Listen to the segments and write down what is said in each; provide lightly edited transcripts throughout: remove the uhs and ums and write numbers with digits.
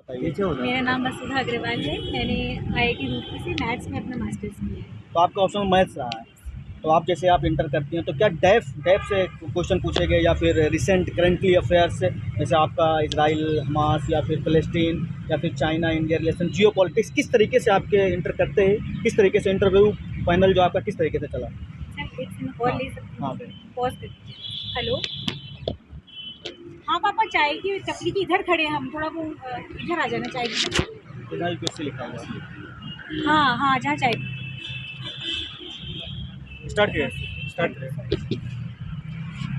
बताइए। मेरा नाम वसुधा अग्रवाल है। मैंने आईआईटी रुड़की से मैथ्स में अपना मास्टर्स किया है। तो आपका ऑप्शन मैथ्स रहा है, तो आप जैसे आप इंटर करती हैं तो क्या डेफ से क्वेश्चन पूछे गए या फिर रिसेंट करेंटली अफेयर्स से, जैसे आपका इजराइल हमास या फिर फ़लस्तीन या फिर चाइना इंडिया रिलेशन, जियो पॉलिटिक्स, किस तरीके से आपके इंटर करते हैं, किस तरीके से इंटरव्यू फाइनल जो आपका किस तरीके से चला? सर एक सेकंड कॉल ले सकती हाँ हूँ? पॉज कर दीजिए। हेलो, हाँ पापा, चाय की टपरी की इधर खड़े हैं हम, थोड़ा वो इधर आ जाना चाय की टपरी। इधर यूपीएससी लिखा हुआ हाँ हाँ, जहाँ चाय स्टार्ट करें।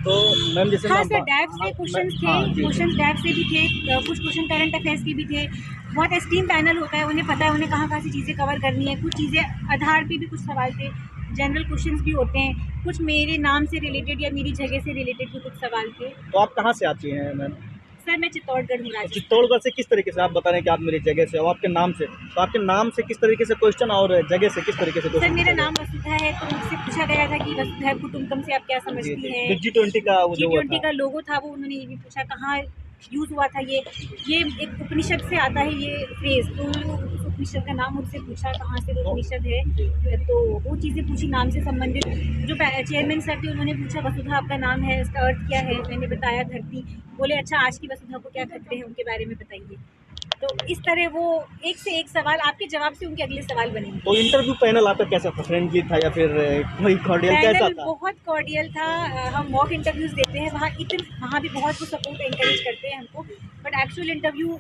तो मैम जैसे हाँ मैं सर, डैब से क्वेश्चंस थे, क्वेश्चंस डैब से भी थे, कुछ क्वेश्चन करंट अफेयर्स के भी थे। बहुत एस्टीम पैनल होता है, उन्हें पता है उन्हें कहाँ कहाँ सी चीज़ें कवर करनी है। कुछ चीज़ें आधार पे भी कुछ सवाल थे, जनरल क्वेश्चंस भी होते हैं, कुछ मेरे नाम से रिलेटेड या मेरी जगह से रिलेटेड भी कुछ सवाल थे। तो आप कहाँ से आती हैं मैम? सर मैं चित्तौड़गढ़ हूँ, राजस्थान। चित्तौड़गढ़ से किस तरीके से आप बता रहे हैं कि आप मेरी जगह से हो, आपके नाम से, तो आपके नाम से किस तरीके से क्वेश्चन और जगह से किस तरीके से सर क्वेश्चन? मेरा नाम वसुधा है, तो मुझसे पूछा गया था कि वसुधा कुटुंबकम से आप क्या समझती हैं। G20 का वो जो G20 का लोगो था, वो उन्होंने ये भी पूछा कहाँ यूज़ हुआ था। ये एक उपनिषद से आता है ये फ्रेज, तो उस उपनिषद का नाम मुझसे पूछा कहाँ से वो उपनिषद है, तो वो चीज़ें पूछी नाम से संबंधिथ। जो चेयरमैन सर थे उन्होंने पूछा वसुधा आपका नाम है, इसका अर्थ क्या है। मैंने बताया धरती। बोले अच्छा, आज की वसुधा को क्या खतरे हैं, उनके बारे में बताइए। तो इस तरह वो एक से एक सवाल, आपके जवाब से उनके अगले सवाल बनेंगे। तो इंटरव्यू पैनल आपका कैसा था? फ्रेंडली था या फिर कोई कॉर्डियल कैसा पैनल था? बहुत कॉर्डियल था। हम मॉक इंटरव्यूज़ देते हैं वहाँ भी बहुत वो सपोर्ट एनकरेज करते हैं हमको, बट एक्चुअल इंटरव्यू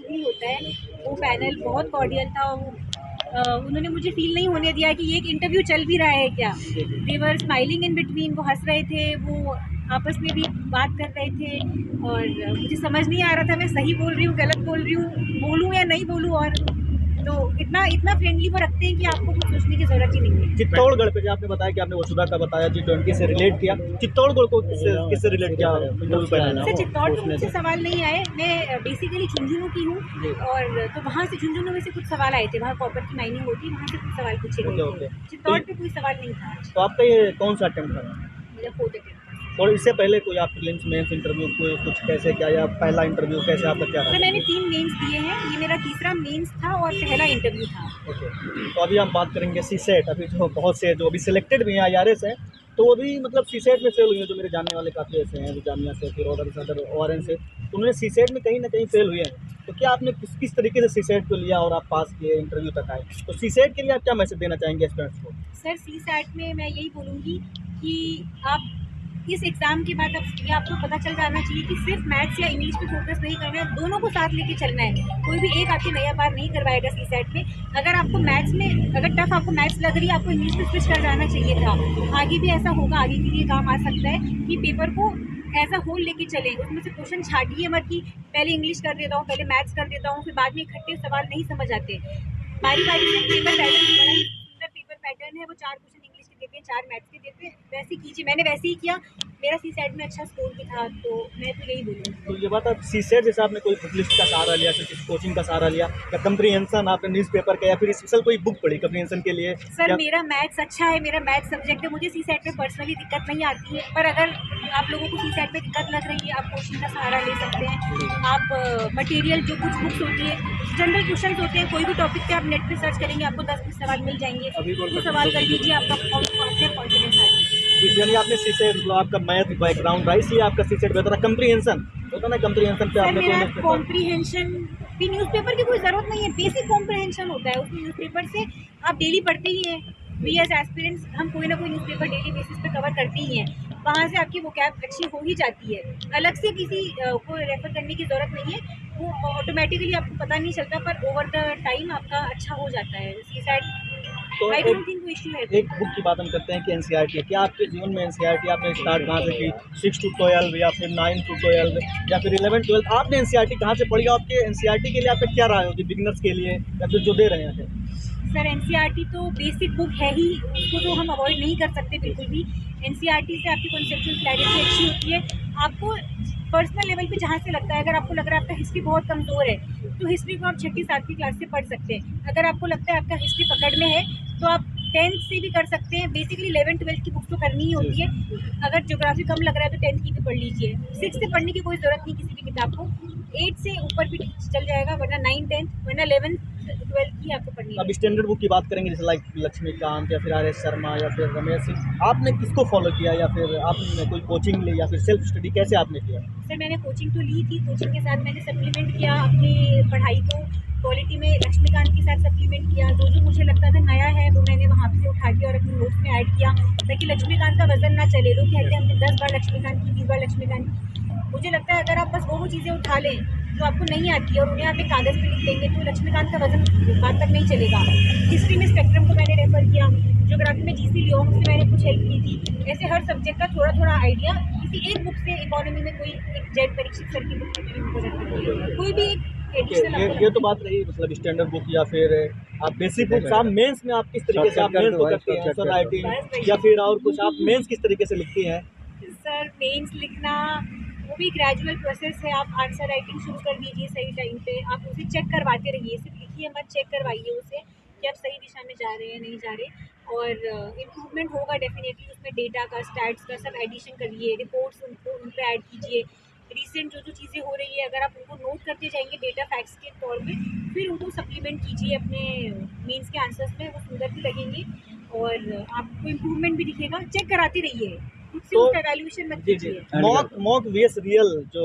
ही होता है। वो पैनल बहुत कॉर्डियल था। उन्होंने मुझे फील नहीं होने दिया कि ये एक इंटरव्यू चल भी रहा है क्या। दे वर स्माइलिंग इन बिटवीन, वो हंस रहे थे, वो आपस में भी बात कर रहे थे, और मुझे समझ नहीं आ रहा था मैं सही बोल रही हूँ, गलत बोल रही हूँ, बोलूँ या नहीं बोलूँ। और तो इतना फ्रेंडली वो रखते हैं कि आपको कुछ सोचने की ज़रूरत ही नहीं है। चित्तौड़गढ़ पे जो आपने बताया कि आपने वसुधा का बताया G20 से रिलेट किया, चित्तौड़गढ़ को किससे रिलेट किया इंटरव्यू पैनल? सर चित्तौड़ के मुझसे सवाल नहीं आए। मैं बेसिकली झुंझुनू की हूँ, और तो वहाँ से झुंझुनू में से कुछ सवाल आए थे। वहाँ कॉपर की माइनिंग होती है, वहाँ से कुछ सवाल पूछे गए थे। चित्तौड़ पे कोई सवाल नहीं था। तो आपका ये कौन सा अटेम्प्ट था? मेरा 4th अटेम्प्ट। और इससे पहले कोई आप प्रीलिम्स मेंस इंटरव्यू कोई कुछ कैसे क्या, या पहला इंटरव्यू कैसे आपका क्या सर रहा? मैंने 3 मेंस दिए हैं, ये मेरा तीसरा मेंस था और पहला इंटरव्यू था। ओके, तो अभी हम बात करेंगे सीसेट। अभी जो बहुत से जो अभी सिलेक्टेड भी हैं IRS हैं, तो वो भी मतलब सीसेट में फेल हुए हैं। जो मेरे जानने वाले काफ़ी ऐसे हैं, जो जामिया से फिर अदर ORN से, तो उन्होंने सीसेट में कहीं ना कहीं फेल हुए हैं। तो क्या आपने किस तरीके से सीसेट को लिया और आप पास किए, इंटरव्यू तक आए, तो सीसेट के लिए आप क्या मैसेज देना चाहेंगे स्टूडेंट्स को? सर CSAT में मैं यही बोलूँगी कि आप इस एग्ज़ाम के बाद अब ये आपको पता चल जाना चाहिए कि सिर्फ मैथ्स या इंग्लिश पे फोकस नहीं करना है, दोनों को साथ लेके चलना है। कोई भी एक आपकी नया पार नहीं करवाएगा CSAT में। अगर आपको मैथ्स में अगर टफ आपको मैथ्स लग रही है, आपको इंग्लिश में स्विच कर जाना चाहिए था। आगे भी ऐसा होगा, आगे के लिए काम आ सकता है कि पेपर को एज अ होल लेके चलें। उसमें से क्वेश्चन छाटिए मत कि पहले इंग्लिश कर देता हूँ, पहले मैथ्स कर देता हूँ, फिर बाद में इकट्ठे सवाल नहीं समझ आते। बारी बारी से पेपर पैटर्न बड़ा ही सुंदर पेपर पैटर्न है, वो 4 क्वेश्चन इंग्लिश के देते हैं, 4 मैथ्स के देते हैं। वैसे कीजिए, मैंने वैसे ही किया। मेरा CSAT में अच्छा स्कोर भी था, तो मैं तो यही बोलूँगी। तो ये बात आप सीसेट जैसे आपने कोई बुक लिस्ट का सहारा लिया, फिर किसी कोचिंग का सहारा लिया, या कंप्रीहेंशन आपने न्यूज़पेपर का, या फिर स्पेशल कोई बुक पढ़ी कंप्रीहेंशन के लिए? सर मेरा मैथ्स अच्छा है, मेरा मैथ्स सब्जेक्ट है, मुझे CSAT में पर्सनली दिक्कत नहीं आती है। पर अगर आप लोगों को CSAट में दिक्कत लग रही है, आप कोचिंग का सहारा ले सकते हैं। आप मटेरियल जो कुछ बुक्स होती है, जनरल क्वेश्चन होते हैं, कोई भी टॉपिक पे आप नेट पे सर्च करेंगे, आपको 10-20 सवाल मिल जाएंगे। वो सवाल कर लीजिए, आपका कॉन्फिडेंस आ जाएगा। यानी आपने सीसेट, आपका मैथ बैकग्राउंड रहा, इसलिए आपका सीसेट बेहतर है। कंप्रीहेंशन होता ना, कंप्रीहेंशन पे सर आपने मेरा कोई कॉम्प्रीहेंशन भी न्यूज़पेपर की कोई ज़रूरत नहीं है, बेसिक कॉम्प्रीहेंशन होता है। उसमें न्यूज़पेपर से आप डेली पढ़ते ही हैं। वी एज एस्पिरेंट्स हम कोई ना कोई न्यूज़पेपर डेली बेसिस पे कवर करते ही हैं, वहाँ से आपकी वोकैब अच्छी हो ही जाती है। अलग से किसी को रेफ़र करने की ज़रूरत नहीं है, वो ऑटोमेटिकली आपको पता नहीं चलता, पर ओवर द टाइम आपका अच्छा हो जाता है। CSAT तो आई डोंट थिंक कोई इश्यू है। एक बुक की बात हम करते हैं कि NCERT, क्या आपके जीवन में NCERT आपने स्टार्ट कहाँ से की? 6 to 12 या फिर 9 to 12 या फिर 11-12, आपने NCERT कहाँ से पढ़ी? आपके NCERT के लिए आपका क्या राय होगी बिगिनर्स के लिए, या फिर जो दे रहे हैं? सर NCERT तो बेसिक बुक है ही, उसको तो हम अवॉइड नहीं कर सकते बिल्कुल भी। NCERT से आपकी कॉन्सेप्चुअल क्लैरिटी अच्छी होती है। आपको पर्सनल लेवल पे जहाँ से लगता है, अगर आपको लग रहा है आपका हिस्ट्री बहुत कमज़ोर है, तो हिस्ट्री को आप 6ठी-7वीं क्लास से पढ़ सकते हैं। अगर आपको लगता है आपका हिस्ट्री पकड़ में है, तो आप 10th से भी कर सकते हैं। बेसिकली 11-12 की बुक तो करनी ही होती है। अगर ज्योग्राफी कम लग रहा है तो 10th की भी पढ़ लीजिए। 6th से पढ़ने की कोई ज़रूरत नहीं किसी भी किताब को। 8 से ऊपर भी चल जाएगा, वरना 9, 10, वरना 11, 12 की आपको पढ़नी है। अब स्टैंडर्ड बुक की बात करेंगे जैसे लाइक लक्ष्मीकांत या फिर आर एस शर्मा या फिर रमेश सिंह, आपने किसको फॉलो किया या फिर आपने कोई कोचिंग ली या फिर सेल्फ स्टडी कैसे आपने किया? सर मैंने कोचिंग तो ली थी, कोचिंग के साथ मैंने सप्लीमेंट किया अपनी पढ़ाई को, क्वालिटी में लक्ष्मीकांत के साथ सप्लीमेंट किया। जो जो मुझे लगता था नया है वो मैंने वहाँ से उठा के और अपने नोट्स में ऐड किया, ताकि लक्ष्मीकांत का वजन ना चले। लोग कहते हैं हमने 10 बार लक्ष्मीकांत की, 20 बार लक्ष्मीकांत की। मुझे लगता है अगर आप बस वो चीज़ें उठा लें जो आपको नहीं आती है और उन्हें आप एक कागज़ पे लिख देंगे तो लक्ष्मीकांत का वजन बाद तक नहीं चलेगा। हिस्ट्री में स्पेक्ट्रम को मैंने रेफर किया, ज्योग्राफी में जीसी लियोंग से मैंने कुछ हेल्प की थी। ऐसे हर सब्जेक्ट का थोड़ा थोड़ा आइडिया किसी एक बुक से, इकोनॉमी में कोई एक जेड परीक्षित सर की बुक से मैंने उनको रेफर किया, कोई भी एक एडिशनल। ये तो बात रही मतलब स्टैंडर्ड बुक या फिर आप बेसिक बुक्स। आप मेंस में आप किस तरीके से आप मेंस को करती हैं, आंसर राइटिंग या फिर और कुछ आप मेंस किस तरीके से लिखती हैं? सर मेंस लिखना वो भी ग्रेजुअल प्रोसेस है। आप आंसर राइटिंग शुरू कर दीजिए सही टाइम पे, आप उसे चेक करवाते रहिए, सिर्फ लिखिए मत, चेक करवाइए उसे कि आप सही दिशा में जा रहे हैं नहीं जा रहे। और इम्प्रूवमेंट होगा डेफिनेटली, उसमें डेटा का, स्टैट्स का सब एडिशन करिए, रिपोर्ट्स उनको उन पर ऐड कीजिए। रिसेंट जो जो चीज़ें हो रही है अगर आप उनको नोट करते जाएंगे डेटा फैक्ट्स के तौर पे, फिर उनको सप्लीमेंट कीजिए अपने मेंस के आंसर्स में, वो सुंदर भी लगेंगे और आपको इम्प्रूवमेंट भी दिखेगा। चेक कराते रहिए, खुद से उसका एवैल्यूएशन मत कीजिए। मॉक वीएस रियल जो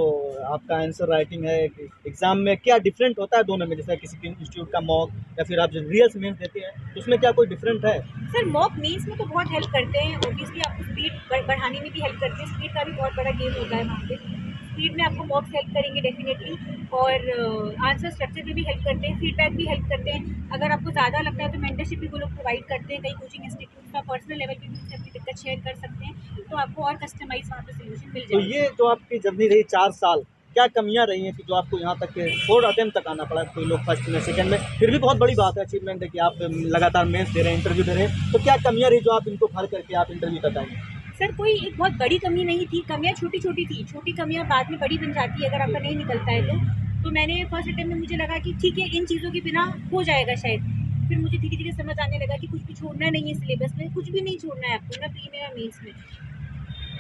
आपका आंसर राइटिंग है एग्जाम में, क्या डिफरेंट होता है दोनों में? जैसे किसी इंस्टीट्यूट का मॉक या फिर आप जो रियल मेंस देते हैं तो उसमें क्या कोई डिफरेंट है? सर मॉक मेंस में तो बहुत हेल्प करते हैं, ऑब्वियसली आपको स्पीड बढ़ाने में भी हेल्प करते हैं। स्पीड का भी बहुत बड़ा गेम होता है वहाँ पे। स्पीड में आपको मॉक्स हेल्प करेंगे डेफिनेटली, और आंसर स्ट्रक्चर में भी हेल्प करते हैं, फीडबैक भी हेल्प करते हैं। अगर आपको ज़्यादा लगता है तो मेंटरशिप भी वो लोग प्रोवाइड करते हैं, कई कोचिंग इंस्टीट्यूट का पर्सनल लेवल पे भी उनसे अपनी दिक्कत शेयर कर सकते हैं, तो आपको और कस्टमाइज वहाँ पे सोल्यूशन मिल तो जाएगा। ये जो आपकी जर्नी रही 4 साल, क्या कमियां रही हैं कि जो आपको यहाँ तक के 4 अटेम्प्ट तक आना पड़ा? कोई लोग फर्स्ट में, सेकंड में, फिर भी बहुत बड़ी बात है, अचीवमेंट है कि आप लगातार मेंस दे रहे हैं, इंटरव्यू दे रहे हैं। तो क्या कमियां रही जो आप इनको भर करके आप इंटरव्यू तक आएंगे? सर कोई एक बहुत बड़ी कमी नहीं थी, कमियाँ छोटी छोटी थी। छोटी कमियाँ बाद में बड़ी बन जाती है अगर आपका नहीं निकलता है तो मैंने फर्स्ट अटेम्प्ट में मुझे लगा कि ठीक है इन चीज़ों के बिना हो जाएगा शायद। फिर मुझे धीरे धीरे समझ आने लगा कि कुछ भी छोड़ना नहीं है सिलेबस में, कुछ भी नहीं छोड़ना है आपको, ना प्री में ना मेंस में।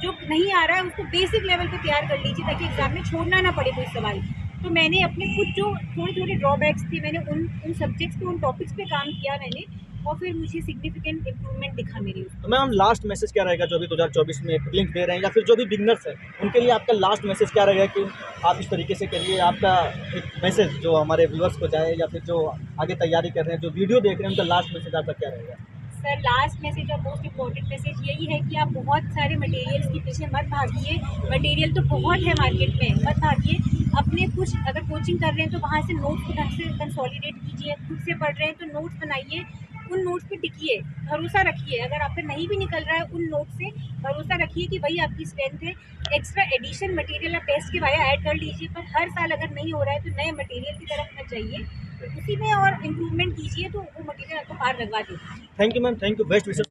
जो नहीं आ रहा है उसको बेसिक लेवल पे तैयार कर लीजिए ताकि एग्जाम में छोड़ना ना पड़े कोई सवाल। तो मैंने अपने कुछ जो थोड़े थोड़े ड्रॉबैक्स थे, मैंने उन सब्जेक्ट्स पे, उन टॉपिक्स पे काम किया मैंने, और फिर मुझे सिग्निफिकेंट इम्प्रूवमेंट दिखा मेरे उसमें। तो मैम लास्ट मैसेज क्या रहेगा जो अभी 2024 में लिंक दे रहे हैं या फिर जो भी बिगनर्स है उनके लिए आपका लास्ट मैसेज क्या रहेगा कि आप इस तरीके से करिए? आपका एक मैसेज जो हमारे व्यूअर्स को जाए या फिर जो आगे तैयारी कर रहे हैं, जो वीडियो देख रहे हैं, उनका लास्ट मैसेज आपका क्या रहेगा? सर लास्ट मैसेज और मोस्ट इम्पोर्टेंट मैसेज यही है कि आप बहुत सारे मटेरियल्स के पीछे मत भागिए। मटेरियल तो बहुत है मार्केट में, मत भागिए। अपने कुछ अगर कोचिंग कर रहे हैं तो वहाँ से नोट्स को ढंग से कंसोलिडेट कीजिए, खुद से पढ़ रहे हैं तो नोट्स बनाइए, उन नोट्स पे टिकिए, भरोसा रखिए। अगर आपका नहीं भी निकल रहा है उन नोट्स से भरोसा रखिए कि वही आपकी स्ट्रेंथ है। एक्स्ट्रा एडिशन मटेरियल आप टेस्ट के वाया ऐड कर लीजिए, पर हर साल अगर नहीं हो रहा है तो नए मटेरियल की तरफ मत जाइए, उसी में और इम्प्रूवमेंट कीजिए तो वो मटेरियल आपको पार लगवा देगा। Thank you ma'am, thank you, best wishes.